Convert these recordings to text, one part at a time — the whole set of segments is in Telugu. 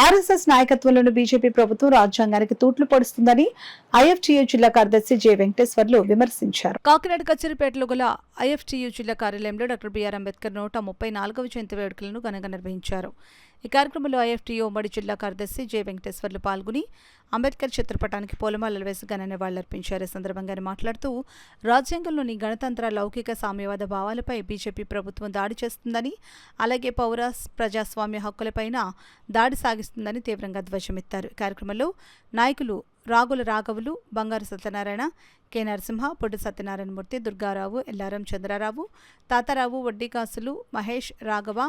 ఆర్ఎస్ఎస్ నాయకత్వంలోని బీజేపీ ప్రభుత్వం రాజ్యాంగానికి తూట్లు పొడుస్తుందని ఐఎఫ్టీయూ జిల్లా కార్యదర్శి జె వెంకటేశ్వర్లు విమర్శించారు. కాకినాడ కచ్చిరిపేటలో గల ఐఎఫ్టీయూ జిల్లా కార్యాలయంలో డాక్టర్ బిఆర్ అంబేద్కర్ 134వ జయంతి వేడుకలను ఘనంగా నిర్వహించారు. ఈ కార్యక్రమంలో ఐఎఫ్టీయూ ఉమ్మడి జిల్లా కార్యదర్శి జె వెంకటేశ్వర్లు పాల్గొని అంబేద్కర్ చిత్రపటానికి పూలమాలలు వేసి ఘన నివాళులర్పించారు. ఈ సందర్భంగా మాట్లాడుతూ రాజ్యాంగంలోని గణతంత్ర లౌకిక సామ్యవాద భావాలపై బీజేపీ ప్రభుత్వం దాడి చేస్తుందని, అలాగే పౌర ప్రజాస్వామ్య హక్కులపైన దాడి సాగిస్తుందని తీవ్రంగా ధ్వజమెత్తారు. కార్యక్రమంలో నాయకులు రాగుల రాఘవులు, బంగారు సత్యనారాయణ, కె నరసింహ, పొడ్డు సత్యనారాయణమూర్తి, దుర్గారావు, ఎల్లారం చంద్రారావు, తాతారావు, వడ్డీకాసులు, మహేష్, రాఘవ,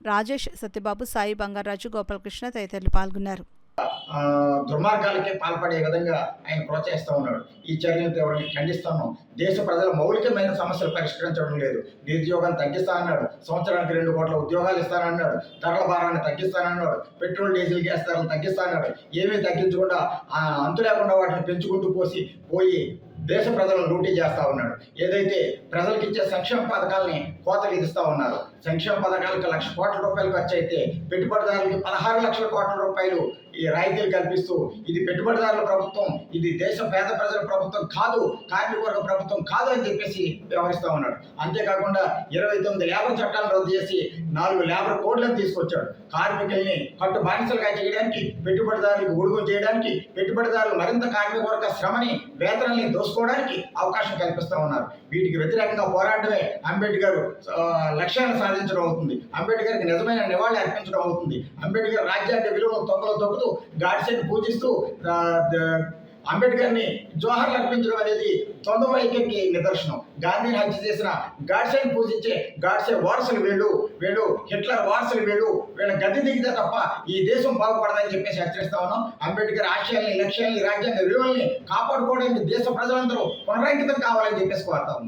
రాజేష్, సత్యబాబు, సాయి, బంగారాజు, గోపాలకృష్ణ తదితరులు పాల్గొన్నారు. దుర్మార్గాలకే పాల్పడే విధంగా ఆయన ప్రోత్సహిస్తూ ఉన్నాడు. ఈ చర్యను తీవ్రంగా ఖండిస్తాను. దేశ ప్రజల మౌలికమైన సమస్యలు పరిష్కరించడం లేదు. నిరుద్యోగం తగ్గిస్తానన్నాడు, సంవత్సరానికి 2 కోట్ల ఉద్యోగాలు ఇస్తానన్నాడు, ధరల భారాన్ని తగ్గిస్తానన్నాడు, పెట్రోల్ డీజిల్ గ్యాస్ ధరలు తగ్గిస్తానన్నాడు. ఏమీ తగ్గించకుండా అంతు లేకుండా వాటిని పెంచుకుంటూ పోయి దేశ ప్రజలను లూటీ చేస్తూ ఉన్నాడు. ఏదైతే ప్రజలకు ఇచ్చే సంక్షేమ పథకాలని కోత విధిస్తూ ఉన్నారు. సంక్షేమ పథకాలకు 1,00,000 కోట్ల రూపాయలు ఖర్చు అయితే పెట్టుబడిదారులకి 16 లక్షల కోట్ల రూపాయలు ఈ రాయితీలు కల్పిస్తూ ఇది పెట్టుబడిదారుల ప్రభుత్వం, ఇది దేశ పేద ప్రజల ప్రభుత్వం కాదు, కార్మిక వర్గ ప్రభుత్వం కాదు అని చెప్పేసి వ్యవహరిస్తూ ఉన్నాడు. అంతేకాకుండా 29 లేబర్ చట్టాలను రద్దు చేసి 4 లేబర్ కోడ్లను తీసుకొచ్చాడు. కార్మికుల్ని కట్టు బానిసలుగా చేయడానికి, పెట్టుబడిదారులకు ఉడుగు చేయడానికి, పెట్టుబడిదారులు మరింత కార్మిక వర్గ శ్రమని, వేతనాన్ని దోసుకోవడానికి అవకాశం కల్పిస్తూ ఉన్నారు. వీటికి వ్యతిరేకంగా పోరాటమే అంబేద్కర్ లక్ష్యాన్ని సాధించడం అవుతుంది. అంబేద్కర్కి నిజమైన నివాళి అర్పించడం అవుతుంది. అంబేద్కర్ రాజ్యాంగ విలువను తొంగలో తొక్కుతూ గాడ్సేని పూజిస్తూ అంబేద్కర్ని జోహర్లు అర్పించడం అనేది తొంద వైఖరికి నిదర్శనం. గాంధీని హత్య చేసిన గాడ్సేని పూజించే గాడ్సే వారసులు వీళ్ళు హిట్లర్ వారసులు వీళ్ళ గద్దె దిగితే తప్ప ఈ దేశం బాగుపడదని చెప్పేసి హెచ్చరిస్తా ఉన్నాం. అంబేద్కర్ ఆశయాల్ని, లక్ష్యాల్ని, రాజ్యాంగ విలువల్ని కాపాడుకోవడానికి దేశ ప్రజలందరూ పునరంకితం కావాలని చెప్పేసి కోరుతాం.